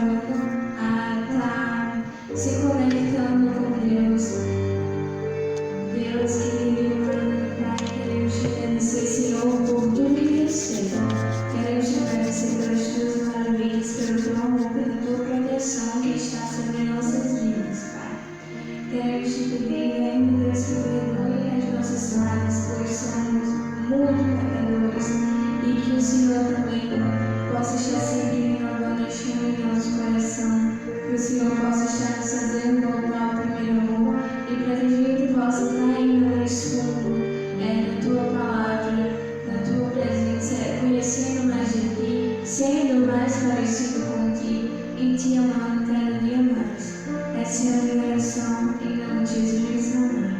a estar se conectando com Deus. Deus querido, Pai, queremos te agradecer, Senhor, por tudo que tu fez. Queremos te agradecer pelas tuas maravilhas, pelo teu amor, pela tua proteção que está sobre nossas vidas, Pai. Queremos te pedir ainda, Deus, que perdoe as nossas falhas, pois somos muito pecadores, e que o Senhor também possa estar sempre renovando a chama em nosso coração, que o Senhor possa estar nos fazendo voltar ao primeiro amor, e para que a gente possa estar ainda mais fundo na tua palavra, na tua presença, conhecendo mais de ti, sendo mais parecido com ti e te amando cada dia mais. Essa é a minha oração, em nome de Jesus, amém.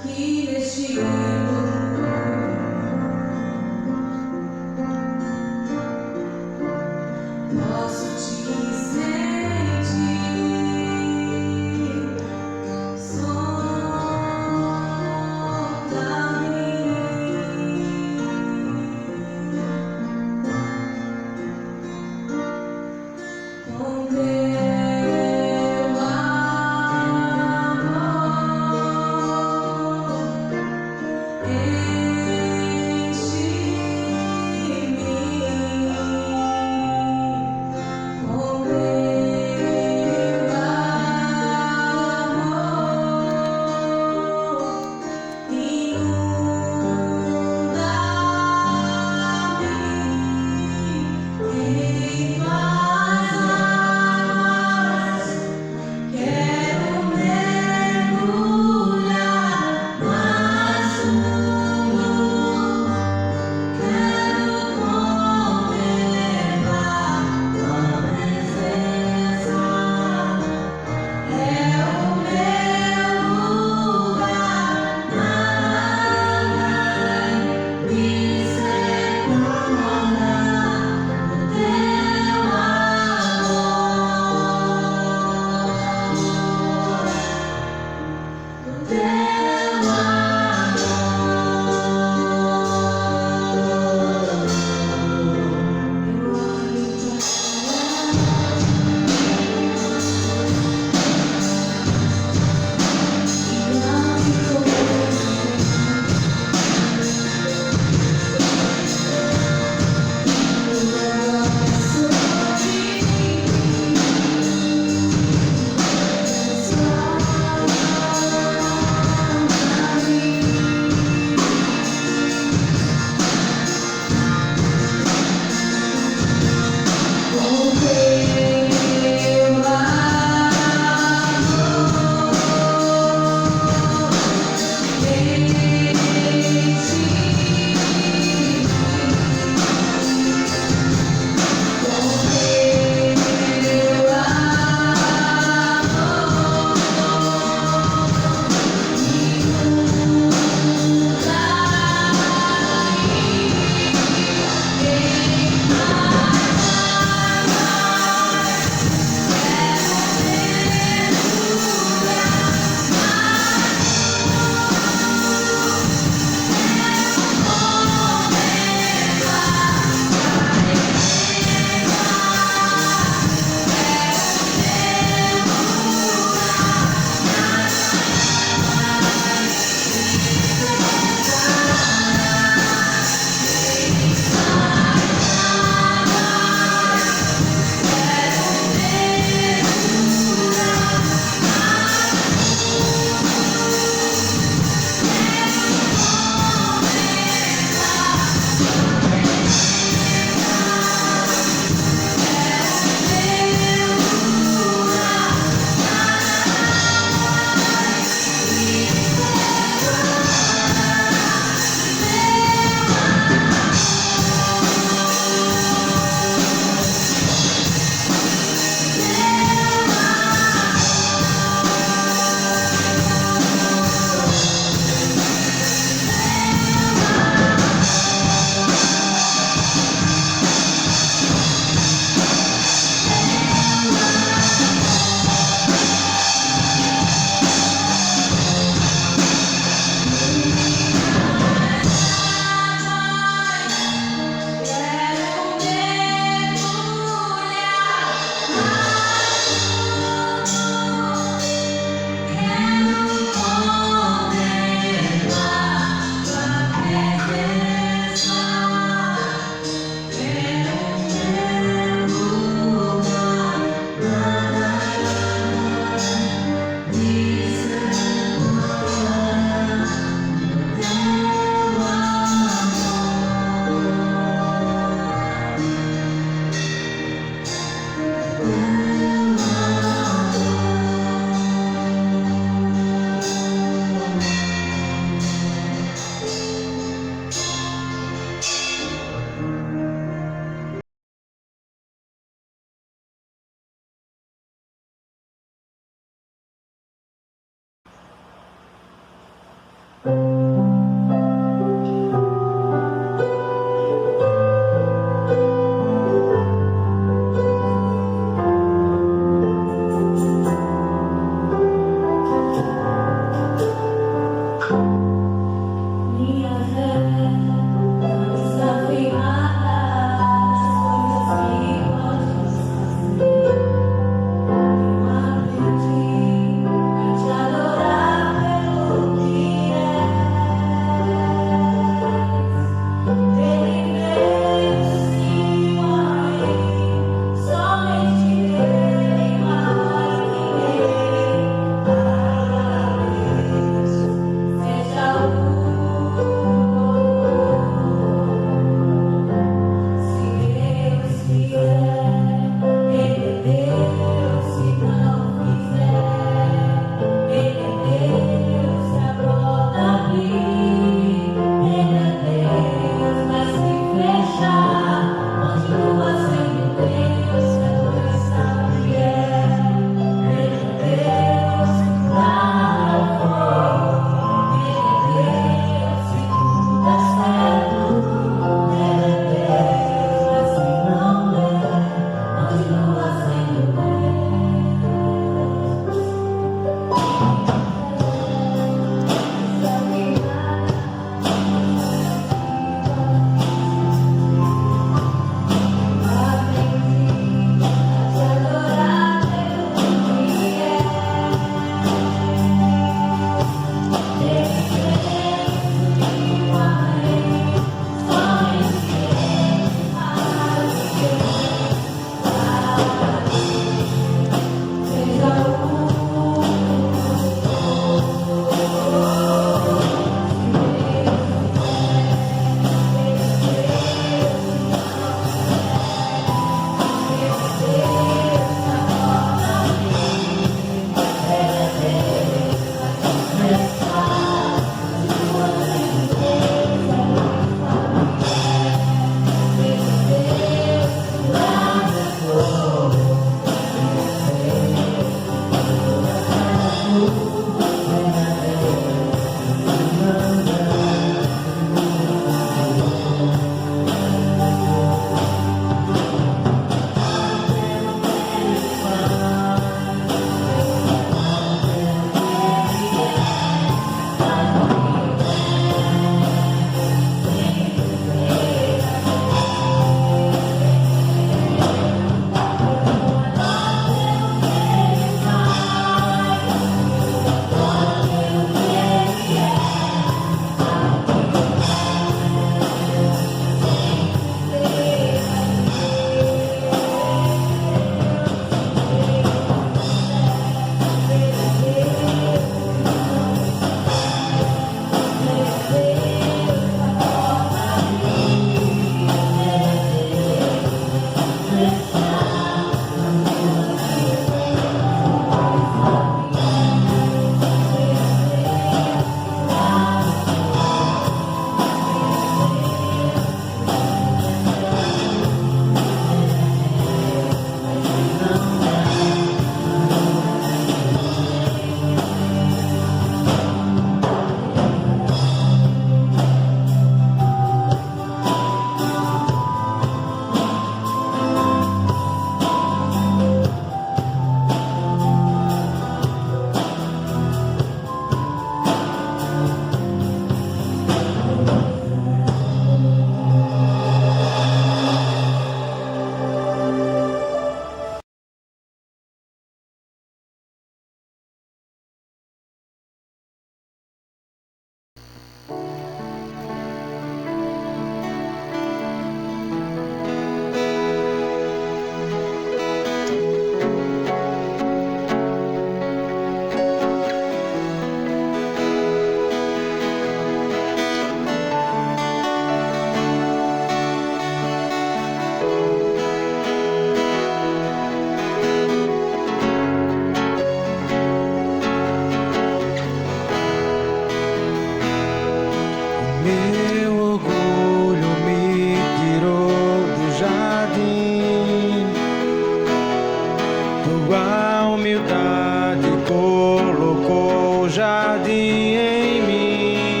Tua humildade colocou o jardim em mim.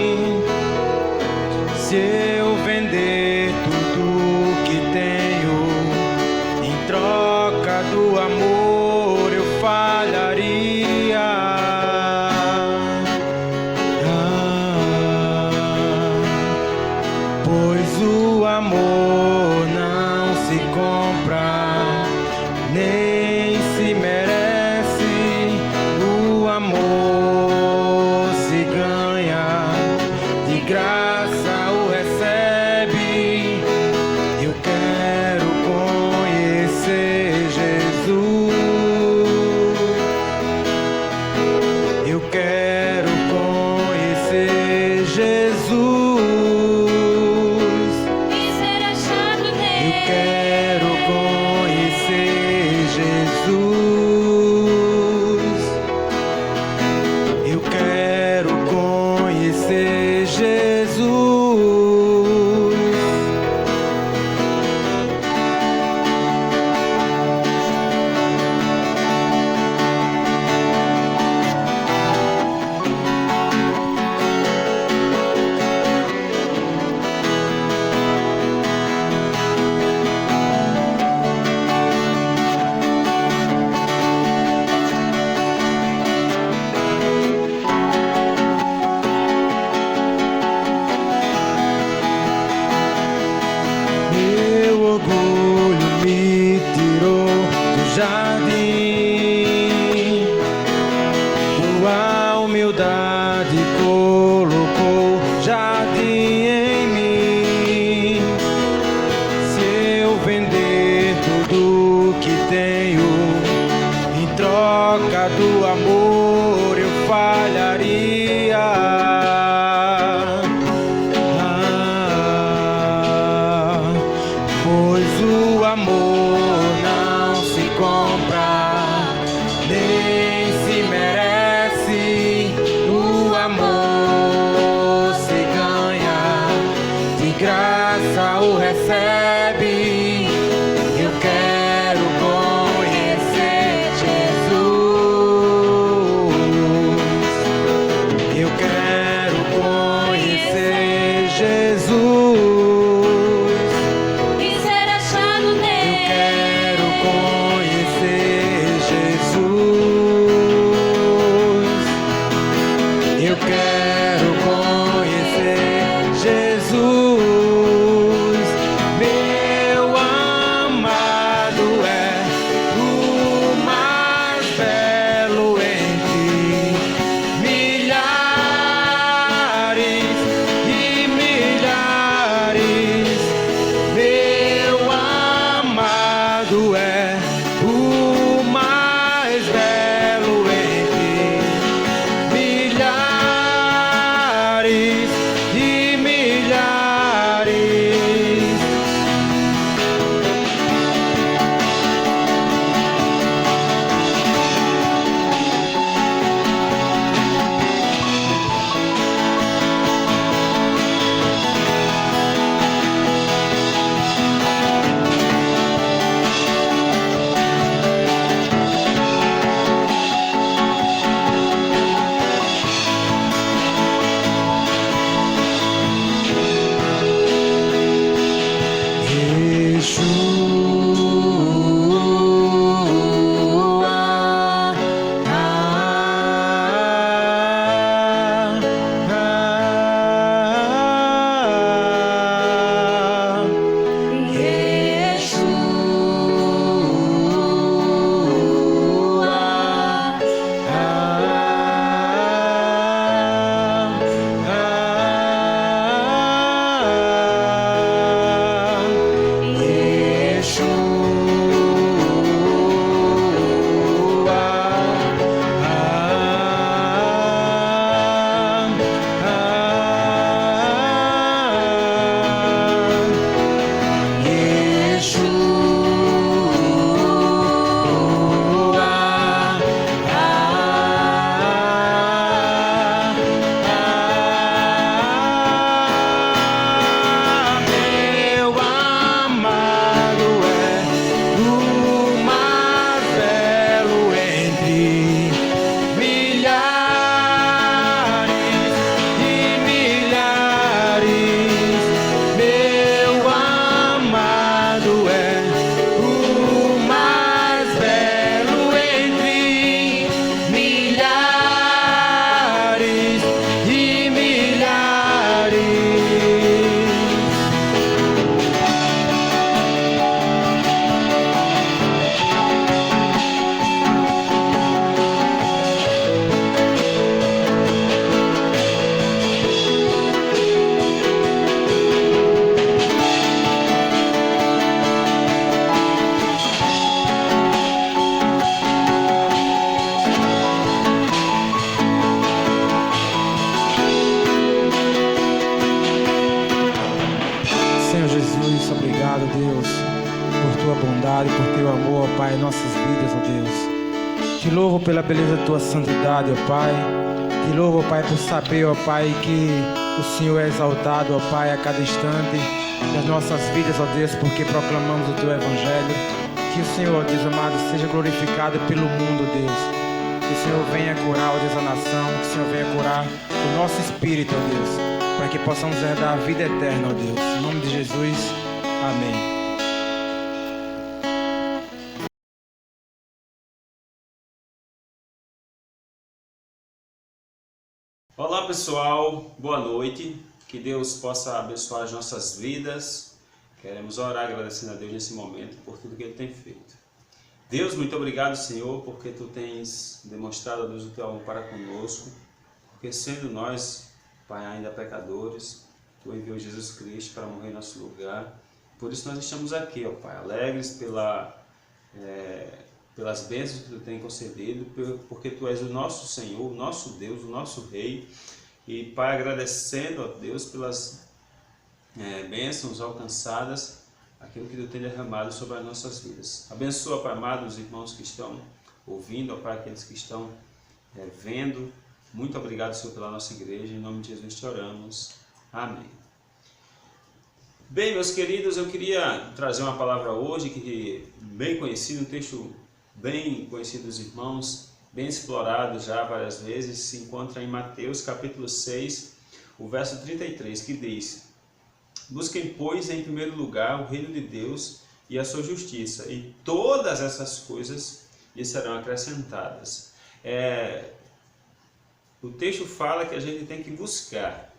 Pois o amor não se compra, nem se merece. O amor se ganha, de graça o recebe. Eu quero conhecer Jesus. Eu quero conhecer Jesus. Obrigado, Deus, por tua bondade, por teu amor, ó Pai, em nossas vidas, ó Deus. Te louvo pela beleza da tua santidade, ó Pai. Te louvo, ó Pai, por saber, ó Pai, que o Senhor é exaltado, ó Pai, a cada instante das nossas vidas, ó Deus, porque proclamamos o teu evangelho. Que o Senhor, ó Deus amado, seja glorificado pelo mundo, Deus. Que o Senhor venha curar, ó Deus, a nação. Que o Senhor venha curar o nosso espírito, ó Deus, para que possamos herdar a vida eterna, ó Deus. Em nome de Jesus, amém. Olá pessoal, boa noite, que Deus possa abençoar as nossas vidas. Queremos orar agradecendo a Deus nesse momento por tudo que Ele tem feito. Deus, muito obrigado, Senhor, porque Tu tens demonstrado, Deus, o Teu amor para conosco, porque sendo nós, Pai, ainda pecadores, Tu enviou Jesus Cristo para morrer em nosso lugar. Por isso nós estamos aqui, ó Pai, alegres pelas bênçãos que Tu tem concedido, porque Tu és o nosso Senhor, o nosso Deus, o nosso Rei. E, Pai, agradecendo a Deus pelas bênçãos alcançadas, aquilo que Tu tem derramado sobre as nossas vidas. Abençoa, Pai amado, os irmãos que estão ouvindo, ó Pai, aqueles que estão vendo. Muito obrigado, Senhor, pela nossa igreja. Em nome de Jesus te oramos. Amém. Bem, meus queridos, eu queria trazer uma palavra hoje que é bem conhecido, um texto bem conhecido dos irmãos, bem explorado já várias vezes, se encontra em Mateus capítulo 6, o verso 33, que diz: busquem, pois, em primeiro lugar o reino de Deus e a sua justiça, e todas essas coisas lhe serão acrescentadas. O texto fala que a gente tem que buscar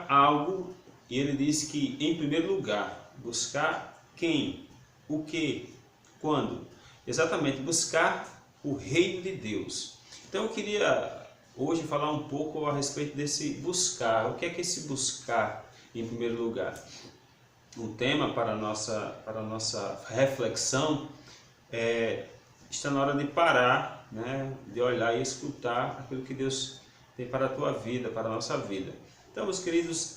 algo, e ele diz que, em primeiro lugar, buscar quem, o que, quando? Exatamente, buscar o reino de Deus. Então eu queria hoje falar um pouco a respeito desse buscar. O que é esse buscar em primeiro lugar? Um tema para a nossa reflexão está na hora de parar, né, de olhar e escutar aquilo que Deus tem para a tua vida, para a nossa vida. Então, meus queridos,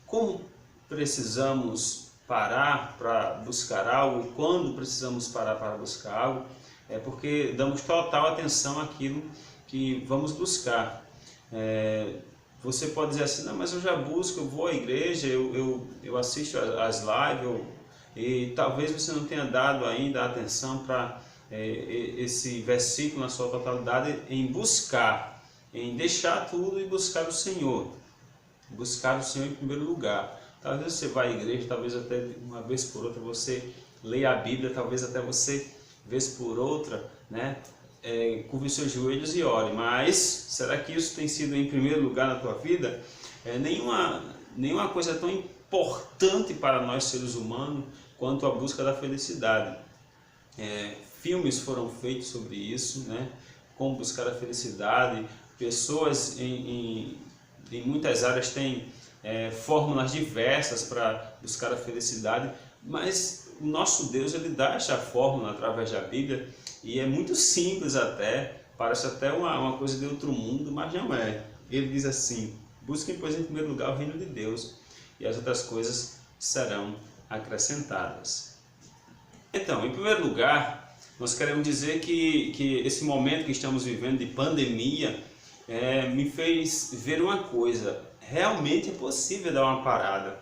como precisamos parar para buscar algo, e quando precisamos parar para buscar algo, é porque damos total atenção àquilo que vamos buscar. Você pode dizer assim: não, mas eu já busco, eu vou à igreja, eu assisto às lives, e talvez você não tenha dado ainda atenção para esse versículo na sua totalidade, em buscar, em deixar tudo e buscar o Senhor. Buscar o Senhor em primeiro lugar. Talvez você vá à igreja, talvez até uma vez por outra você leia a Bíblia, talvez até você, vez por outra, né, curve os seus joelhos e ore. Mas será que isso tem sido em primeiro lugar na tua vida? Nenhuma coisa tão importante para nós seres humanos quanto a busca da felicidade. Filmes foram feitos sobre isso, né? Como buscar a felicidade. Pessoas em muitas áreas têm fórmulas diversas para buscar a felicidade, mas o nosso Deus, ele dá essa fórmula através da Bíblia, e é muito simples até, parece até uma coisa de outro mundo, mas não é. Ele diz assim: busquem, pois, em primeiro lugar o reino de Deus, e as outras coisas serão acrescentadas. Então, em primeiro lugar, nós queremos dizer que esse momento que estamos vivendo de pandemia me fez ver uma coisa: realmente é possível dar uma parada,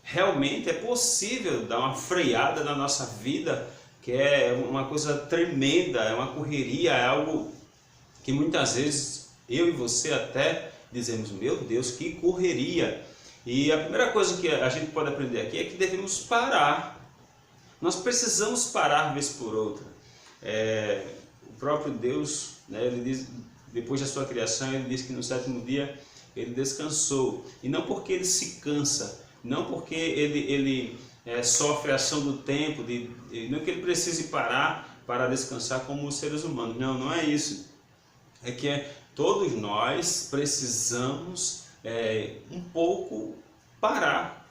realmente é possível dar uma freada na nossa vida, que é uma coisa tremenda, é uma correria, é algo que muitas vezes eu e você até dizemos: meu Deus, que correria! E a primeira coisa que a gente pode aprender aqui é que devemos parar. Nós precisamos parar vez por outra. O próprio Deus, né, ele diz, depois da sua criação, ele diz que no sétimo dia ele descansou. E não porque ele se cansa, não porque ele sofre a ação do tempo, não que ele precise parar para descansar como os seres humanos. Não, não é isso. É que todos nós precisamos um pouco parar.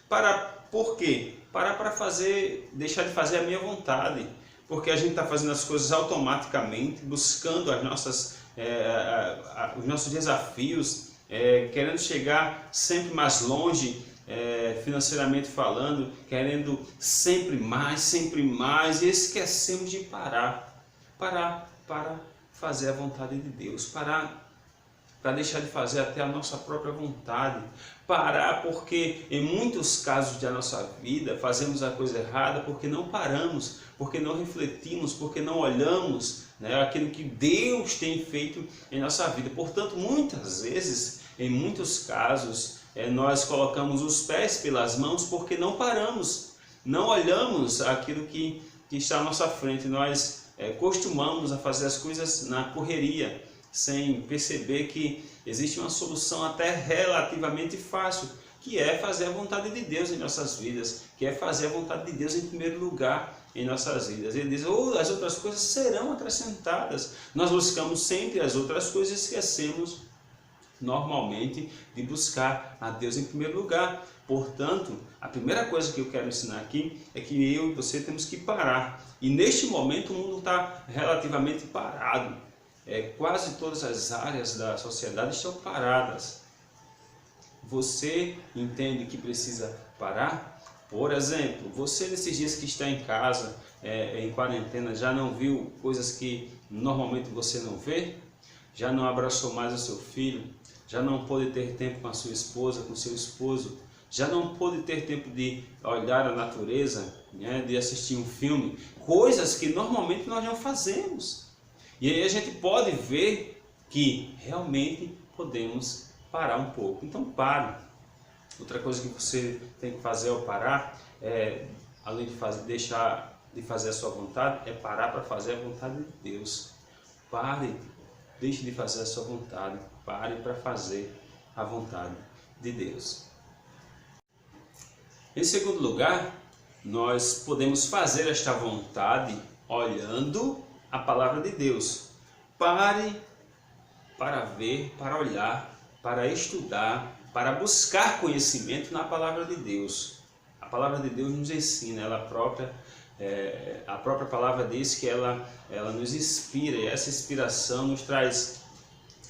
Parar por quê? Parar para deixar de fazer a minha vontade. Porque a gente está fazendo as coisas automaticamente, buscando os nossos desafios, querendo chegar sempre mais longe, financeiramente falando, querendo sempre mais, e esquecemos de parar para fazer a vontade de Deus, parar para deixar de fazer até a nossa própria vontade, parar porque em muitos casos da nossa vida fazemos a coisa errada porque não paramos, porque não refletimos, porque não olhamos, né, aquilo que Deus tem feito em nossa vida. Portanto, muitas vezes, em muitos casos, nós colocamos os pés pelas mãos porque não paramos, não olhamos aquilo que está à nossa frente. Nós costumamos a fazer as coisas na correria, sem perceber que existe uma solução até relativamente fácil, que é fazer a vontade de Deus em nossas vidas, que é fazer a vontade de Deus em primeiro lugar em nossas vidas. Ele diz: as outras coisas serão acrescentadas. Nós buscamos sempre as outras coisas e esquecemos normalmente de buscar a Deus em primeiro lugar. Portanto, a primeira coisa que eu quero ensinar aqui é que eu e você temos que parar. E neste momento o mundo está relativamente parado. Quase todas as áreas da sociedade estão paradas. Você entende que precisa parar? Por exemplo, você nesses dias que está em casa, em quarentena, já não viu coisas que normalmente você não vê? Já não abraçou mais o seu filho? Já não pôde ter tempo com a sua esposa, com o seu esposo? Já não pôde ter tempo de olhar a natureza, né, de assistir um filme? Coisas que normalmente nós não fazemos. E aí a gente pode ver que realmente podemos parar um pouco. Então pare. Outra coisa que você tem que fazer ao parar, além de deixar de fazer a sua vontade, é parar para fazer a vontade de Deus. Pare, deixe de fazer a sua vontade, pare para fazer a vontade de Deus. Em segundo lugar, nós podemos fazer esta vontade olhando a palavra de Deus. Pare para ver, para olhar, para estudar, para buscar conhecimento na palavra de Deus. A palavra de Deus nos ensina, a própria palavra diz que ela nos inspira, e essa inspiração nos traz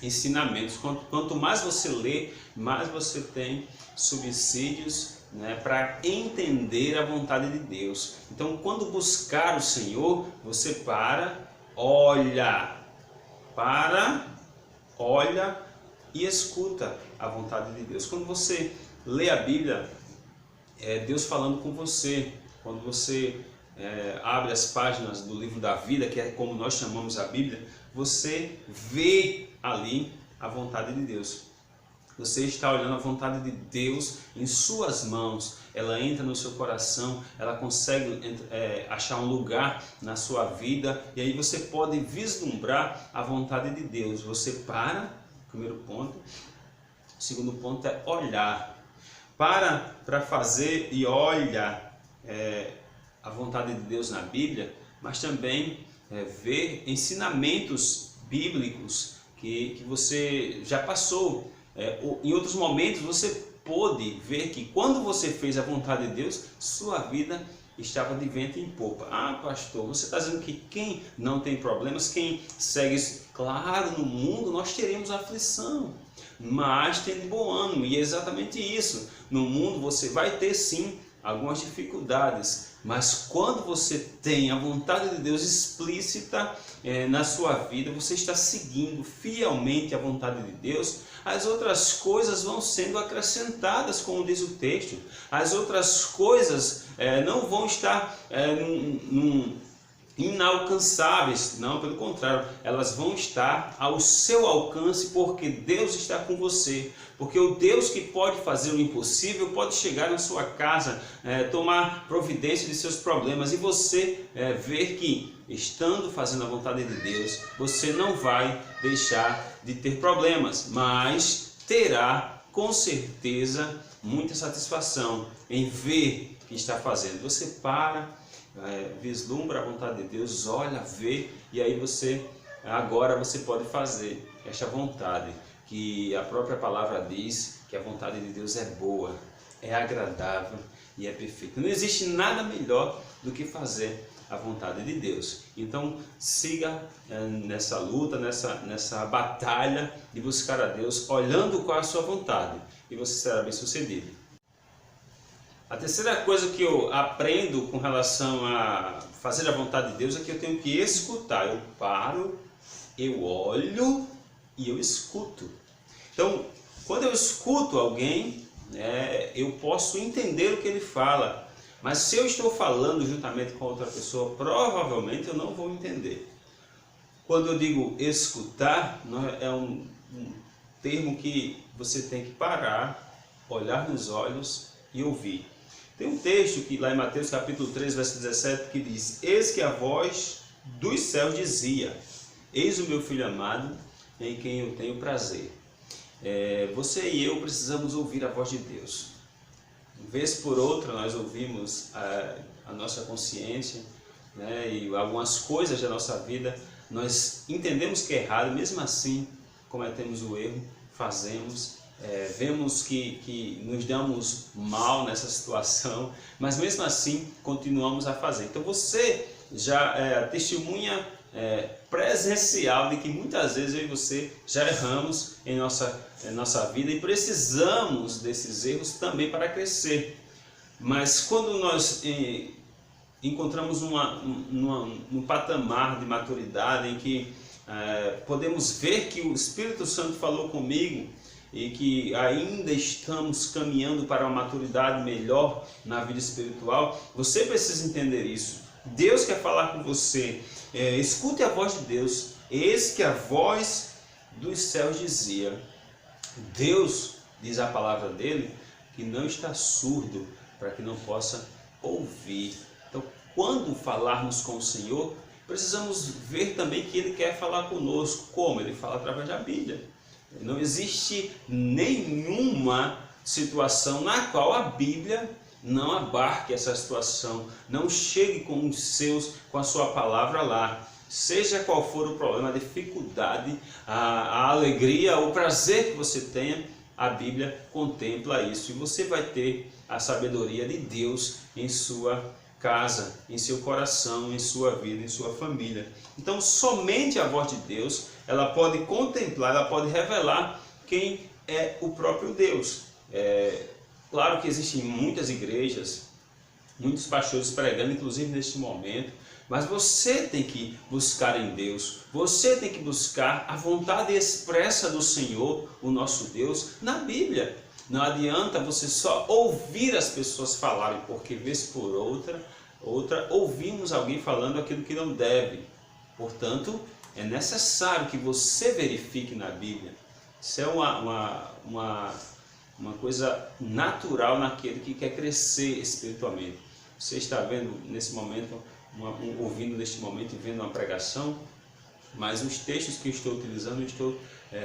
ensinamentos. Quanto mais você lê, mais você tem subsídios, né, para entender a vontade de Deus. Então, quando buscar o Senhor, você olha e escuta a vontade de Deus. Quando você lê a Bíblia, é Deus falando com você. Quando você abre as páginas do livro da vida, que é como nós chamamos a Bíblia, você vê ali a vontade de Deus. Você está olhando a vontade de Deus em suas mãos. Ela entra no seu coração, ela consegue achar um lugar na sua vida, e aí você pode vislumbrar a vontade de Deus. Você primeiro ponto. O segundo ponto é olhar. Para fazer e olha a vontade de Deus na Bíblia, mas também ver ensinamentos bíblicos que você já passou. Em outros momentos você pôde ver que quando você fez a vontade de Deus, sua vida estava de vento em popa. Ah, pastor, você está dizendo que quem não tem problemas, quem segue isso? Claro, no mundo nós teremos aflição, mas tem de bom ânimo, e é exatamente isso. No mundo você vai ter sim algumas dificuldades, mas quando você tem a vontade de Deus explícita na sua vida, você está seguindo fielmente a vontade de Deus, as outras coisas vão sendo acrescentadas, como diz o texto. As outras coisas não vão estar inalcançáveis, não, pelo contrário, elas vão estar ao seu alcance, porque Deus está com você. Porque o Deus que pode fazer o impossível pode chegar na sua casa, tomar providência de seus problemas, e você ver que, estando fazendo a vontade de Deus, você não vai deixar de ter problemas, mas terá com certeza muita satisfação em ver que está fazendo. Você vislumbra a vontade de Deus, olha, vê, e aí agora você pode fazer esta vontade, que a própria palavra diz que a vontade de Deus é boa, é agradável e é perfeita. Não existe nada melhor do que fazer a vontade de Deus. Então siga nessa luta, nessa batalha de buscar a Deus, olhando qual é a sua vontade, e você será bem sucedido. A terceira coisa que eu aprendo com relação a fazer a vontade de Deus é que eu tenho que escutar. Eu paro, eu olho e eu escuto. Então, quando eu escuto alguém, eu posso entender o que ele fala, mas se eu estou falando juntamente com outra pessoa, provavelmente eu não vou entender. Quando eu digo escutar, é um termo que você tem que parar, olhar nos olhos e ouvir. Tem um texto que lá em Mateus capítulo 3, verso 17, que diz: eis que a voz dos céus dizia, eis o meu filho amado, em quem eu tenho prazer. Você e eu precisamos ouvir a voz de Deus. Vez por outra nós ouvimos a nossa consciência, né, e algumas coisas da nossa vida nós entendemos que é errado, mesmo assim cometemos o erro, fazemos, vemos que nos damos mal nessa situação, mas mesmo assim continuamos a fazer. Então você já testemunha presencial de que muitas vezes eu e você já erramos em nossa vida e precisamos desses erros também para crescer. Mas quando nós encontramos num patamar de maturidade em que podemos ver que o Espírito Santo falou comigo e que ainda estamos caminhando para uma maturidade melhor na vida espiritual, você precisa entender isso. Deus quer falar com você, escute a voz de Deus. Eis que a voz dos céus dizia. Deus, diz a palavra dele, que não está surdo para que não possa ouvir. Então, quando falarmos com o Senhor, precisamos ver também que Ele quer falar conosco. Como? Ele fala através da Bíblia. Não existe nenhuma situação na qual a Bíblia não abarque essa situação, não chegue com a sua palavra lá. Seja qual for o problema, a dificuldade, a alegria, o prazer que você tenha, a Bíblia contempla isso. E você vai ter a sabedoria de Deus em sua casa, em seu coração, em sua vida, em sua família. Então somente a voz de Deus, ela pode contemplar, ela pode revelar quem é o próprio Deus. Claro que existem muitas igrejas, muitos pastores pregando, inclusive neste momento, mas você tem que buscar em Deus, você tem que buscar a vontade expressa do Senhor, o nosso Deus, na Bíblia. Não adianta você só ouvir as pessoas falarem, porque vez por outra ouvimos alguém falando aquilo que não deve. Portanto, é necessário que você verifique na Bíblia. Isso é uma coisa natural naquele que quer crescer espiritualmente. Você está vendo nesse momento, ouvindo neste momento e vendo uma pregação, mas os textos que eu estou utilizando, eu estou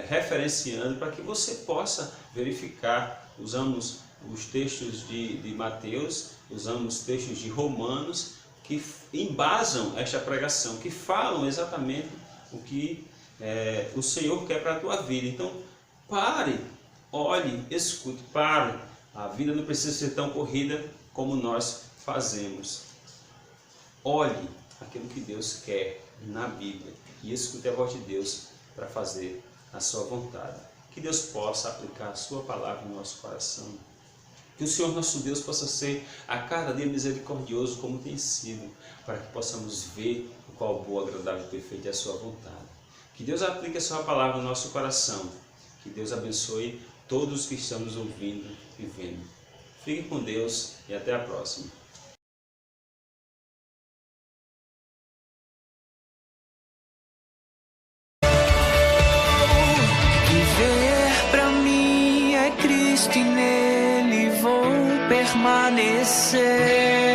referenciando para que você possa verificar. Usamos os textos de Mateus, usamos textos de Romanos, que embasam esta pregação, que falam exatamente o que o Senhor quer para a tua vida. Então, pare, olhe, escute, pare. A vida não precisa ser tão corrida como nós fazemos. Olhe aquilo que Deus quer na Bíblia e escute a voz de Deus para fazer a sua vontade. Que Deus possa aplicar a sua palavra no nosso coração. Que o Senhor nosso Deus possa ser a cada dia misericordioso como tem sido, para que possamos ver o qual boa, agradável e perfeita é a sua vontade. Que Deus aplique a sua palavra no nosso coração. Que Deus abençoe todos que estão nos ouvindo e vendo. Fique com Deus e até a próxima. Viver pra mim é Cristo e nele vou permanecer.